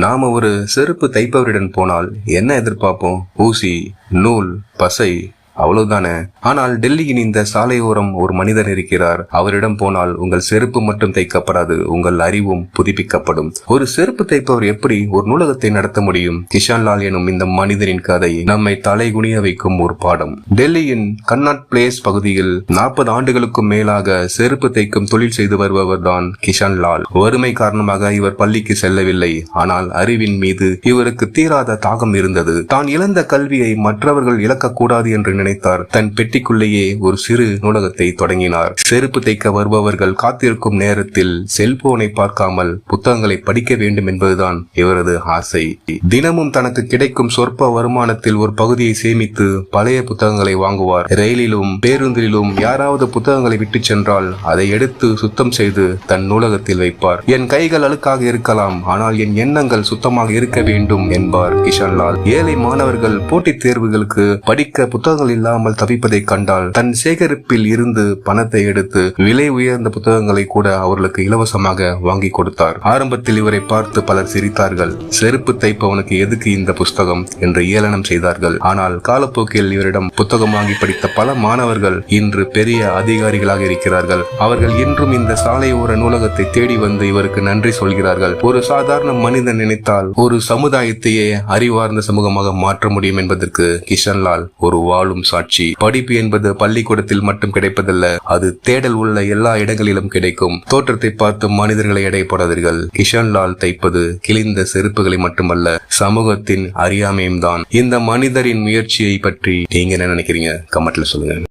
நாம ஒரு செருப்பு தைப்பவரிடம் போனால் என்ன எதிர்பார்ப்போம்? ஊசி, நூல், பசை, அவ்வளவுதானே. ஆனால் டெல்லியின் இந்த சாலையோரம் ஒரு மனிதர் இருக்கிறார். அவரிடம் போனால் உங்கள் செருப்பு மட்டும் தைக்கப்படாது, உங்கள் அறிவும் புதுப்பிக்கப்படும். ஒரு செருப்பு தைப்பவர் எப்படி ஒரு நூலகத்தை நடத்த முடியும்? கிஷான்லால் எனும் இந்த மனிதனின் கதை நம்மை தலைகுனிய வைக்கும் ஒரு பாடம். டெல்லியின் கன்னாட் பிளேஸ் பகுதியில் 40 ஆண்டுகளுக்கும் மேலாக செருப்பு தைக்கும் தொழில் செய்து வருபவர் தான் கிஷான்லால். வறுமை காரணமாக இவர் பள்ளிக்கு செல்லவில்லை. ஆனால் அறிவின் மீது இவருக்கு தீராத தாகம் இருந்தது. தான் இழந்த கல்வியை மற்றவர்கள் இழக்கக்கூடாது என்று நினைத்தார். தன் பெட்டிக்குள்ளேயே ஒரு சிறு நூலகத்தை தொடங்கினார். செருப்பு தைக்க வருபவர்கள் காத்திருக்கும் நேரத்தில் செல்போனை பார்க்காமல் புத்தகங்களை படிக்க வேண்டும் என்பதுதான் இவரது ஆசை. தினமும் தனக்கு கிடைக்கும் சொற்ப வருமானத்தில் ஒரு பகுதியை சேமித்து பழைய புத்தகங்களை வாங்குவார். ரயிலிலும் பேருந்திலும் யாராவது புத்தகங்களை விட்டு சென்றால் அதை எடுத்து சுத்தம் செய்து தன் நூலகத்தில் வைப்பார். என் கைகள் அழுக்காக இருக்கலாம், ஆனால் என் எண்ணங்கள் சுத்தமாக இருக்க வேண்டும் என்பார் கிஷான்லால். ஏழை மாணவர்கள் போட்டித் தேர்வுகளுக்கு படிக்க புத்தகங்கள் இல்லாமல் தவிப்பதை கண்டால் தன் சேகரிப்பில் இருந்து பணத்தை எடுத்து விலை உயர்ந்த புத்தகங்களை கூட அவர்களுக்கு இலவசமாக வாங்கி கொடுத்தார். ஆரம்பத்தில் இவரை பார்த்து பலர் சிரித்தார்கள். செருப்பு தைப்பவனுக்கு எதுக்கு இந்த புஸ்தகம் என்று ஏளனம் செய்தார்கள். ஆனால் காலப்போக்கில் இவரிடம் புத்தகம் வாங்கி படித்த பல மாணவர்கள் இன்று பெரிய அதிகாரிகளாக இருக்கிறார்கள். அவர்கள் இன்றும் இந்த சாலையோர நூலகத்தை தேடி வந்து இவருக்கு நன்றி சொல்கிறார்கள். ஒரு சாதாரண மனிதன் நினைத்தால் ஒரு சமுதாயத்தையே அறிவார்ந்த சமூகமாக மாற்ற முடியும் என்பதற்கு கிஷான்லால் ஒரு வாழும் சாட்சி. படிப்பு என்பது பள்ளிக்கூடத்தில் மட்டும் கிடைப்பதல்ல, அது தேடல் உள்ள எல்லா இடங்களிலும் கிடைக்கும். தோற்றத்தை பார்த்து மனிதர்களை எடை போடாதீர்கள். கிஷான்லால் தைப்பது கிழிந்த செருப்புகளை மட்டுமல்ல, சமூகத்தின் அறியாமையும் தான். இந்த மனிதரின் முயற்சியை பற்றி நீங்க என்ன நினைக்கிறீங்க? கமெண்ட்ல சொல்லுங்க.